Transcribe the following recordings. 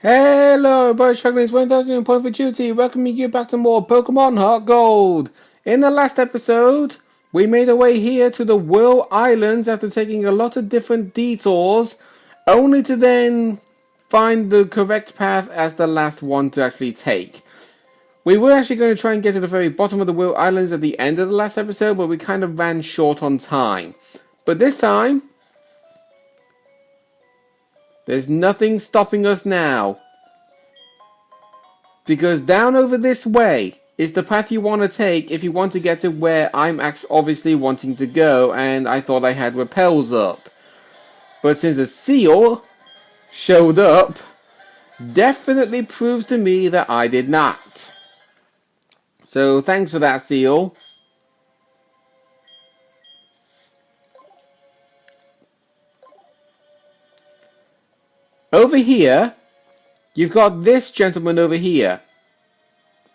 Hello, everybody, struggling 1000 point for duty, welcoming you back to more Pokemon HeartGold. In the last episode, we made our way here to the Whirl Islands after taking a lot of different detours, only to then find the correct path as the last one to actually take. We were actually going to try and get to the very bottom of the Whirl Islands at the end of the last episode, but we kind of ran short on time. But this time, there's nothing stopping us now. Because down over this way is the path you want to take if you want to get to where I'm obviously wanting to go, and I thought I had repels up. But since a seal showed up, definitely proves to me that I did not. So thanks for that, seal. Over here, you've got this gentleman over here.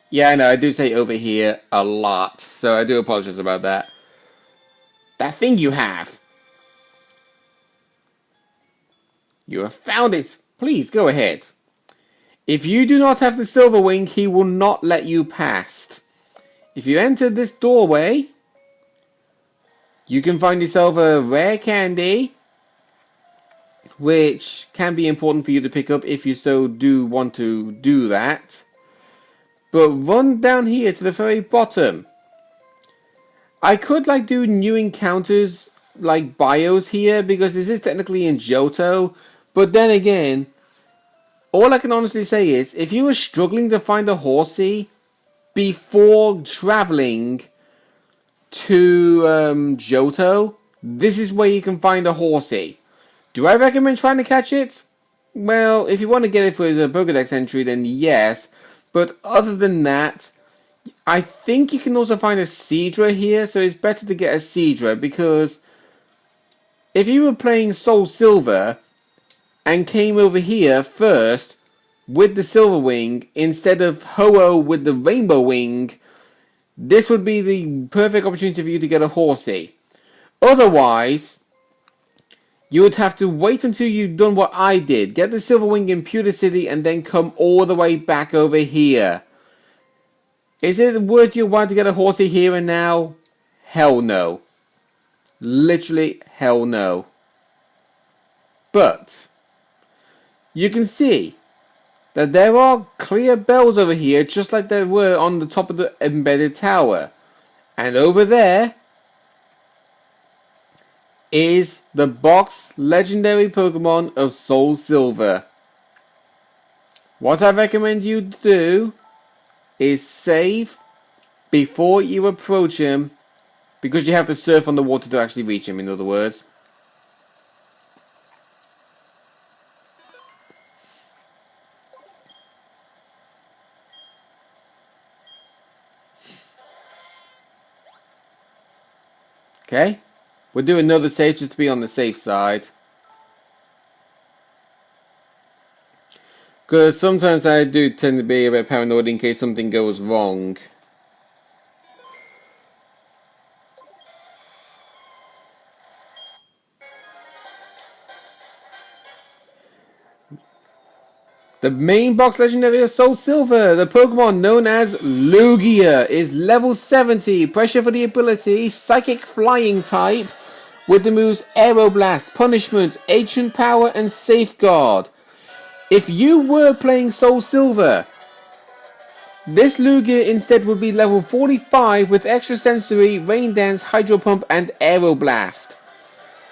Yeah, I know, I do say over here a lot, so I do apologize about that. That thing you have. You have found it. Please, go ahead. If you do not have the Silver Wing, he will not let you past. If you enter this doorway, you can find yourself a rare candy, which can be important for you to pick up if you so do want to do that. But run down here to the very bottom. I could do new encounters like bios here because this is technically in Johto, but then again, all I can honestly say is if you were struggling to find a Horsey before traveling to Johto, this is where you can find a Horsey. Do I recommend trying to catch it? Well, if you want to get it for a Pokédex entry, then yes. But other than that, I think you can also find a Seadra here, so it's better to get a Seadra, because if you were playing Soul Silver and came over here first with the Silver Wing instead of Ho-Oh with the Rainbow Wing, this would be the perfect opportunity for you to get a Horsey. Otherwise, you would have to wait until you've done what I did. Get the Silver Wing in Pewter City and then come all the way back over here. Is it worth your while to get a Horsey here and now? Hell no. Literally hell no. But you can see that there are clear bells over here, just like there were on the top of the embedded tower. And over there is the box legendary Pokemon of Soul Silver. What I recommend you do is save before you approach him, because you have to surf on the water to actually reach him, in other words. Okay? We'll do another save just to be on the safe side. Because sometimes I do tend to be a bit paranoid in case something goes wrong. The main box legendary of Soul Silver, the Pokemon known as Lugia, is level 70, pressure for the ability, psychic flying type, with the moves Aeroblast, Punishment, Ancient Power, and Safeguard. If you were playing Soul Silver, this Lugia instead would be level 45 with Extra Sensory, Rain Dance, Hydro Pump, and Aeroblast.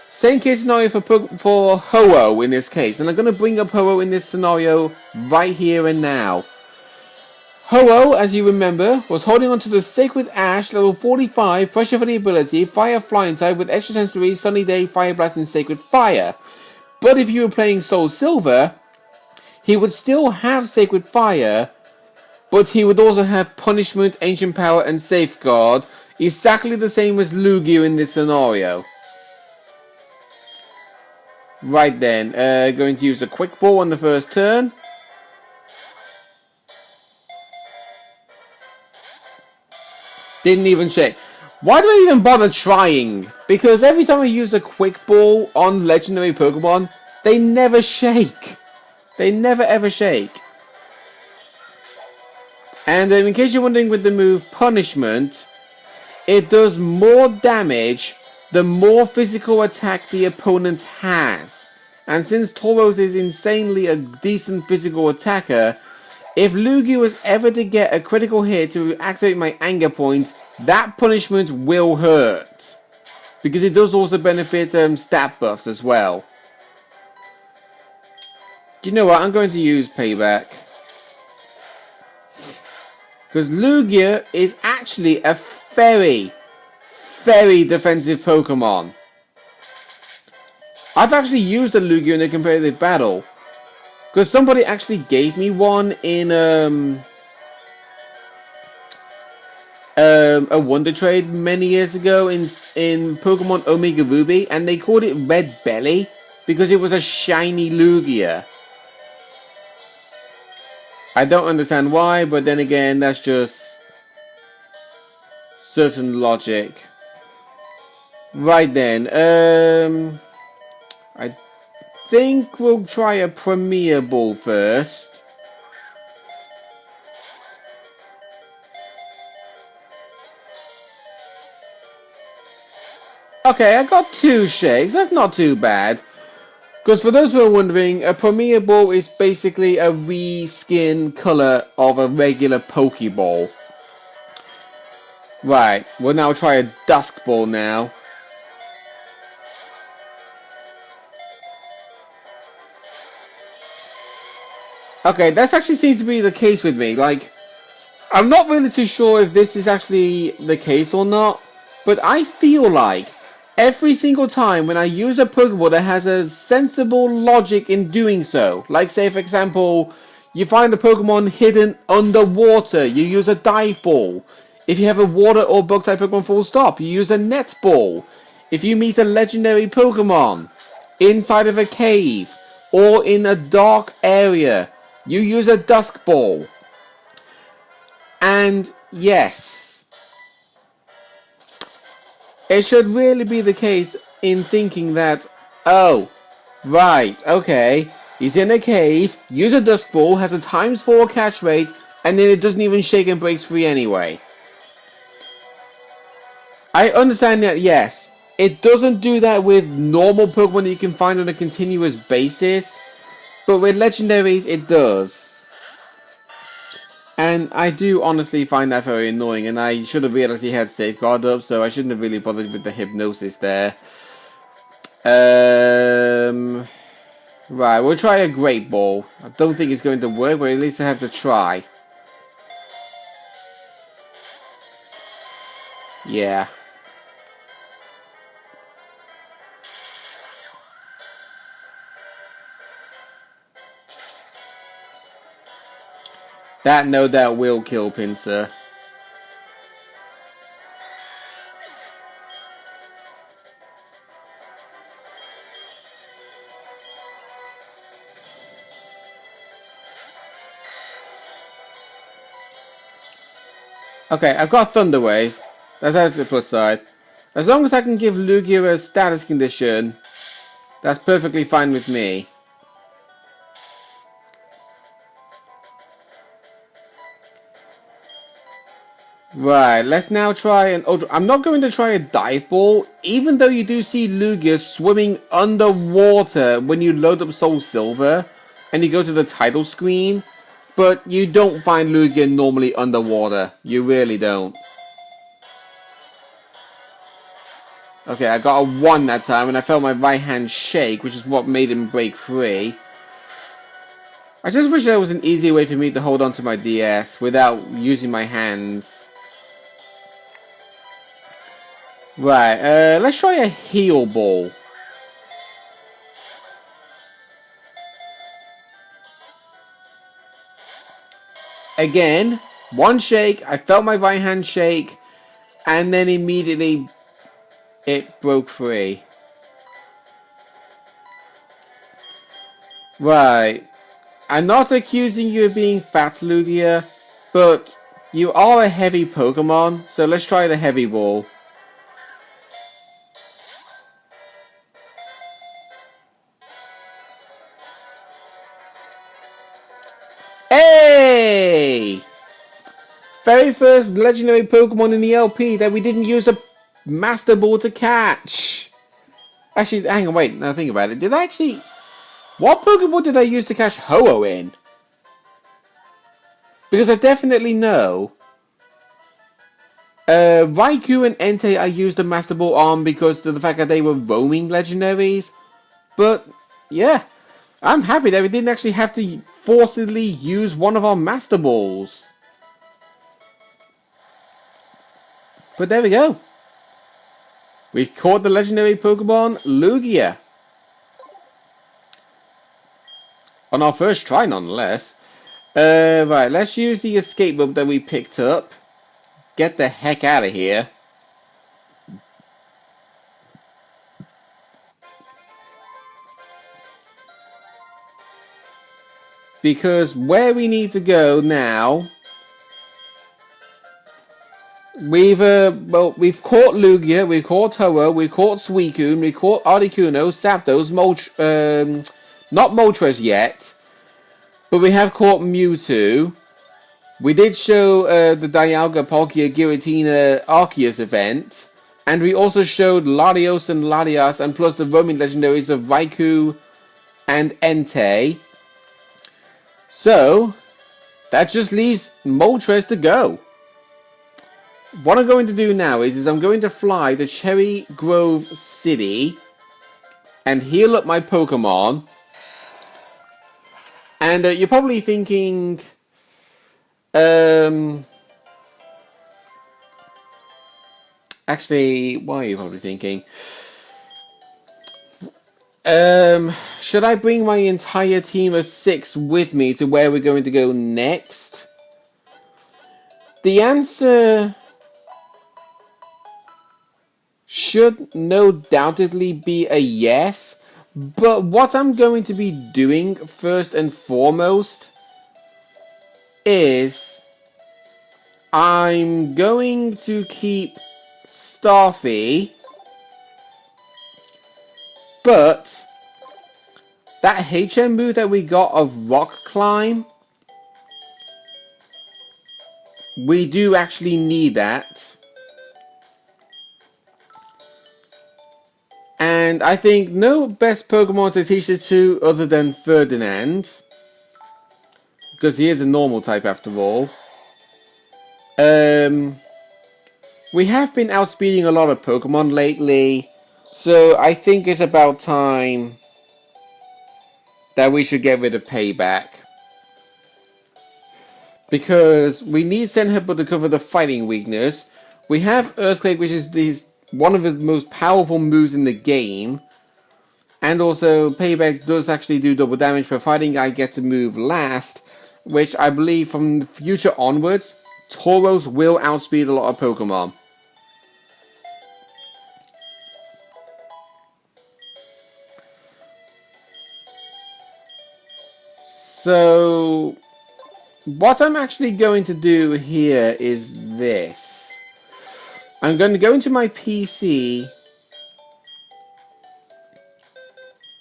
Same case scenario for Ho-Oh in this case, and I'm going to bring up Ho-Oh in this scenario right here and now. Ho-Oh, as you remember, was holding on to the Sacred Ash, level 45, pressure for the ability, fire flying type with extra sensory, sunny day, fire blast, and sacred fire. But if you were playing Soul Silver, he would still have sacred fire, but he would also have punishment, ancient power, and safeguard, exactly the same as Lugia in this scenario. Right then, going to use a quick ball on the first turn. Didn't even shake. Why do I even bother trying? Because every time I use a quick ball on legendary Pokemon, they never shake. They never ever shake. And in case you're wondering with the move Punishment, it does more damage the more physical attack the opponent has. And since Tauros is insanely a decent physical attacker, if Lugia was ever to get a critical hit to activate my anger point, that punishment will hurt. Because it does also benefit stat buffs as well. Do you know what? I'm going to use Payback. Because Lugia is actually a very defensive Pokemon. I've actually used a Lugia in a competitive battle. Because somebody actually gave me one in a Wonder Trade many years ago in Pokemon Omega Ruby, and they called it Red Belly because it was a shiny Lugia. I don't understand why, but then again, that's just certain logic. Right then, I think we'll try a Premier Ball first. Okay, I got 2 shakes, that's not too bad. Because for those who are wondering, a Premier Ball is basically a reskin colour of a regular Pokeball. Right, we'll now try a Dusk Ball now. Okay, that actually seems to be the case with me. Like, I'm not really too sure if this is actually the case or not, but I feel like every single time when I use a Pokeball that has a sensible logic in doing so, like say for example, you find a Pokemon hidden underwater, you use a Dive Ball. If you have a water or bug type Pokemon full stop, you use a Net Ball. If you meet a legendary Pokemon inside of a cave or in a dark area, you use a Dusk Ball. And yes, it should really be the case in thinking that, oh, right, okay, he's in a cave, use a Dusk Ball, has a ×4 catch rate, and then it doesn't even shake and breaks free anyway. I understand that, yes, it doesn't do that with normal Pokemon that you can find on a continuous basis, but with legendaries it does. And I do honestly find that very annoying, and I should have realized he had Safeguard up, so I shouldn't have really bothered with the Hypnosis there. Right, we'll try a Great Ball. I don't think it's going to work, but at least I have to try. Yeah. That no doubt will kill Pinsir. Okay, I've got Thunder Wave. That's the plus side. As long as I can give Lugia a status condition, that's perfectly fine with me. Right, let's now try an Ultra. I'm not going to try a Dive Ball, even though you do see Lugia swimming underwater when you load up Soul Silver and you go to the title screen, but you don't find Lugia normally underwater. You really don't. Okay, I got a 1 that time and I felt my right hand shake, which is what made him break free. I just wish there was an easier way for me to hold on to my DS without using my hands. Right, let's try a Heal Ball. Again, 1 shake, I felt my right hand shake, and then immediately it broke free. Right, I'm not accusing you of being fat, Lugia, but you are a heavy Pokemon, so let's try the Heavy Ball. very first legendary Pokemon in the LP that we didn't use a Master Ball to catch. Actually, hang on, wait, now think about it. Did I actually... What Pokemon did I use to catch Ho-Oh in? Because I definitely know... Raikou and Entei I used the Master Ball on because of the fact that they were roaming legendaries. But, yeah. I'm happy that we didn't actually have to forcibly use one of our Master Balls. But there we go. We've caught the legendary Pokemon Lugia. On our first try, nonetheless. Right, let's use the escape rope that we picked up. Get the heck out of here. Because where we need to go now... We've caught Lugia, we've caught Ho-Oh, we've caught Suicune, we've caught Articuno, Zapdos, not Moltres yet, but we have caught Mewtwo. We did show the Dialga, Palkia, Giratina, Arceus event, and we also showed Latios and Latias, and plus the roaming legendaries of Raikou and Entei. So, that just leaves Moltres to go. What I'm going to do now is I'm going to fly to Cherry Grove City and heal up my Pokemon. And you're probably thinking, actually, what are you probably thinking? Should I bring my entire team of 6 with me to where we're going to go next? The answer should no doubtedly be a yes, but what I'm going to be doing first and foremost is I'm going to keep Starfy, but that HM move that we got of Rock Climb, we do actually need that. And I think no best Pokemon to teach it to other than Ferdinand, because he is a normal type after all. We have been outspeeding a lot of Pokemon lately, so I think it's about time that we should get rid of Payback. Because we need Senhippo to cover the fighting weakness. We have Earthquake, which is one of the most powerful moves in the game. And also, Payback does actually do double damage for fighting. I get to move last, which I believe from the future onwards, Tauros will outspeed a lot of Pokemon. So, what I'm actually going to do here is this. I'm going to go into my PC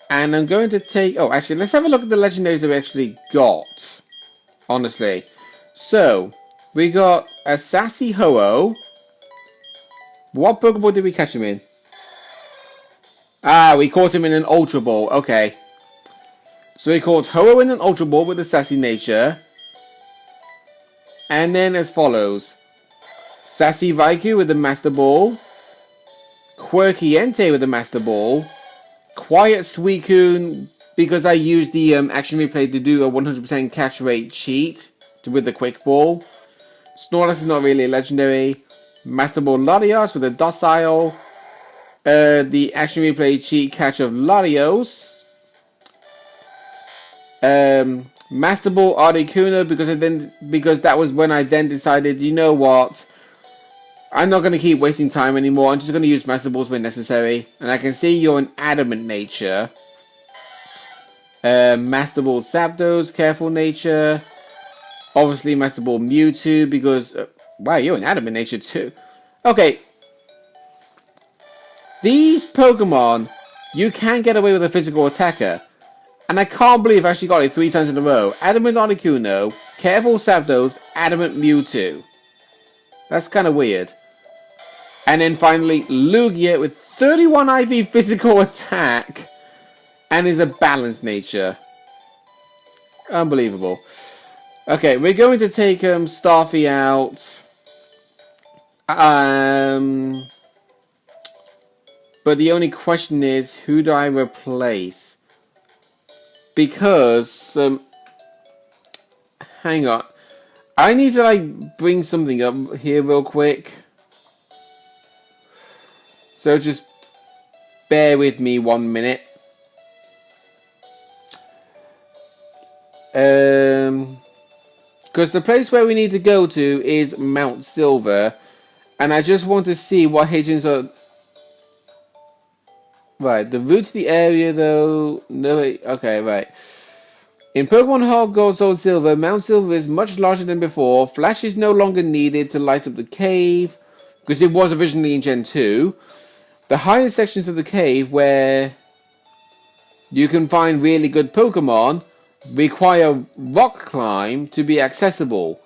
and I'm going to take... Oh, actually, let's have a look at the legendaries that we actually got. Honestly. So, we got a Sassy Ho-Oh. What Pokeball did we catch him in? Ah, we caught him in an Ultra Ball. Okay. So we caught Ho-Oh in an Ultra Ball with a Sassy nature. And then as follows. Sassy Raikou with the Master Ball. Quirky Entei with the Master Ball. Quiet Suicune, because I used the action replay to do a 100% catch rate cheat with the Quick Ball. Snorlax is not really a legendary. Master Ball Latios with a Docile. The action replay cheat catch of Latios. Master Ball Articuno, because that was when I then decided, you know what, I'm not going to keep wasting time anymore. I'm just going to use Master Balls when necessary. And I can see you're an adamant nature. Master Ball Zapdos, careful nature. Obviously Master Ball Mewtwo, because wow, you're an adamant nature too. Okay, these Pokemon, you can get away with a physical attacker. And I can't believe I actually got it 3 times in a row. Adamant Articuno, careful Zapdos, adamant Mewtwo. That's kind of weird. And then finally, Lugia with 31 IV physical attack and is a balanced nature. Unbelievable. Okay, we're going to take Starfy out. But the only question is, who do I replace? Because, hang on. I need to, like, bring something up here real quick. So just bear with me 1 minute. Because the place where we need to go to is Mount Silver. And I just want to see what Higgins are... Right, the route to the area though... No, okay, right. In Pokemon HeartGold, Soul Silver, Mount Silver is much larger than before. Flash is no longer needed to light up the cave, because it was originally in Gen 2. The higher sections of the cave, where you can find really good Pokemon, require rock climb to be accessible.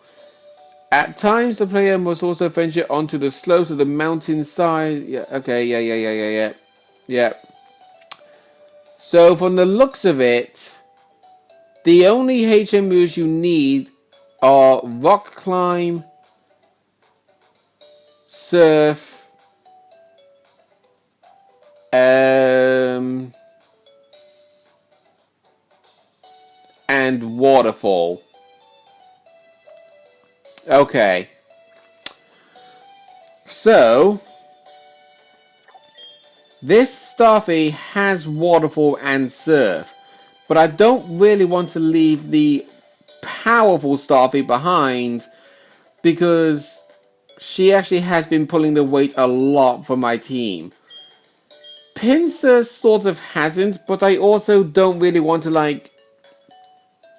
At times, the player must also venture onto the slopes of the mountainside. Yeah, okay, yeah. So, from the looks of it, the only HM moves you need are Rock Climb, Surf, and Waterfall. Okay. So, this Starfy has Waterfall and Surf. But I don't really want to leave the powerful Starfy behind, because she actually has been pulling the weight a lot for my team. Pinsir sort of hasn't, but I also don't really want to, like,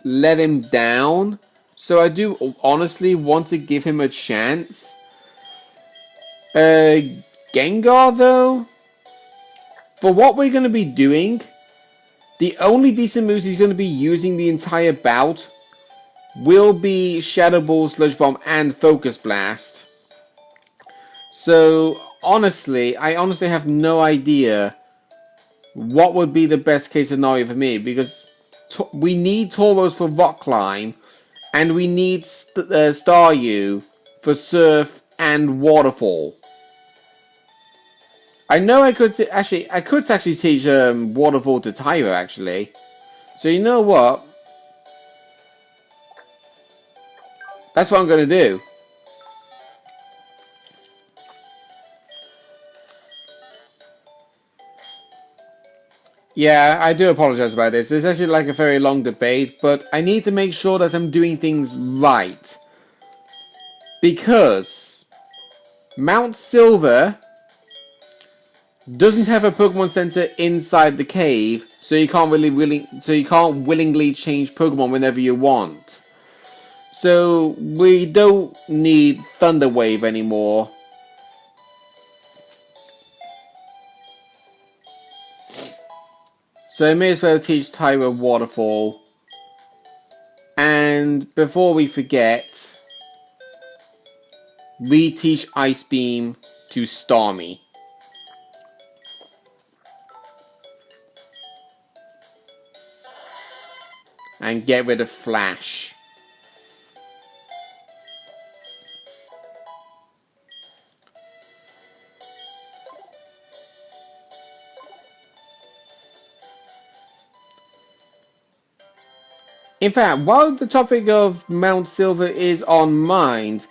let him down. So I do honestly want to give him a chance. Gengar, though, for what we're going to be doing, the only decent moves he's going to be using the entire bout will be Shadow Ball, Sludge Bomb, and Focus Blast. So, honestly, I honestly have no idea what would be the best case scenario for me, because we need Tauros for Rock Climb, and we need Staryu for Surf and Waterfall. I know I could actually teach Waterfall to Tyro, actually. So you know what? That's what I'm going to do. Yeah, I do apologize about this. It's actually like a very long debate, but I need to make sure that I'm doing things right. Because Mount Silver doesn't have a Pokemon Center inside the cave, so you can't willingly change Pokemon whenever you want. So we don't need Thunder Wave anymore. So I may as well teach Tyro Waterfall. And before we forget, we teach Ice Beam to Starmie. And get rid of Flash. In fact, while the topic of Mount Silver is on mind,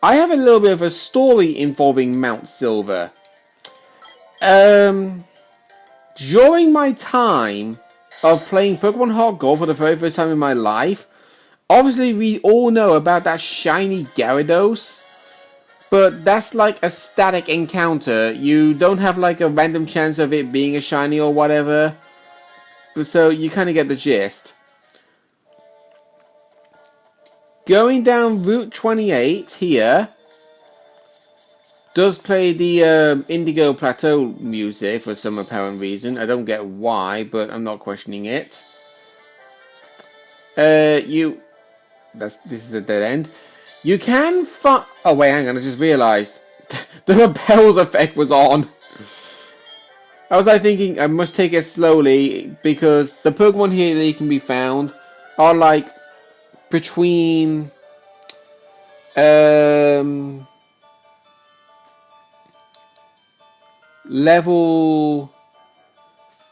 I have a little bit of a story involving Mount Silver. During my time of playing Pokemon HeartGold for the very first time in my life, obviously we all know about that shiny Gyarados, but that's like a static encounter. You don't have like a random chance of it being a shiny or whatever, so you kind of get the gist. Going down Route 28 here does play the Indigo Plateau music for some apparent reason. I don't get why, but I'm not questioning it. This is a dead end. You can find... Oh, wait, hang on. I just realised. The repels effect was on. I was like thinking I must take it slowly because the Pokemon here that can be found are like between level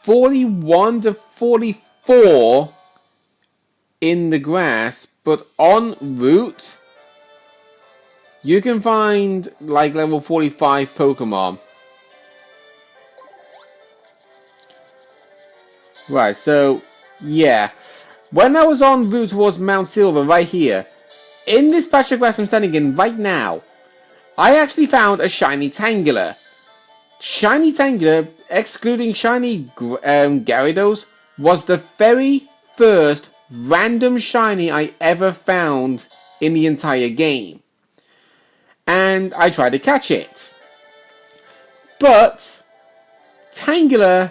41 to 44 in the grass, but en route you can find like level 45 Pokemon. Right, so yeah, when I was en route towards Mount Silver right here, in this patch of grass I'm standing in right now, I actually found a shiny Tangela. Shiny Tangela, excluding shiny Gyarados, was the very first random shiny I ever found in the entire game. And I tried to catch it. But Tangela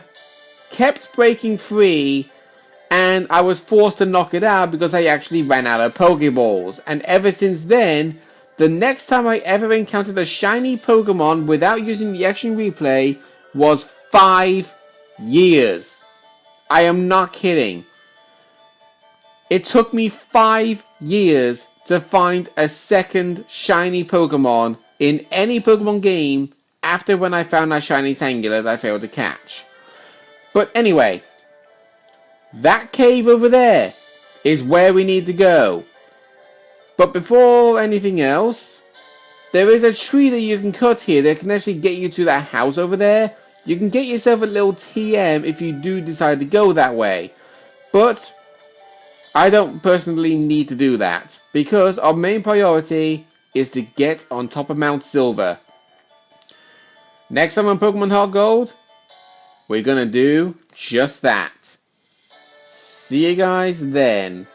kept breaking free and I was forced to knock it out because I actually ran out of Pokeballs. And ever since then, the next time I ever encountered a shiny Pokemon without using the action replay was 5 years. I am not kidding. It took me 5 years to find a second shiny Pokemon in any Pokemon game after when I found that shiny Tangela that I failed to catch. But anyway, that cave over there is where we need to go. But before anything else, there is a tree that you can cut here that can actually get you to that house over there. You can get yourself a little TM if you do decide to go that way. But I don't personally need to do that because our main priority is to get on top of Mount Silver. Next time on Pokemon HeartGold, we're gonna do just that. See you guys then.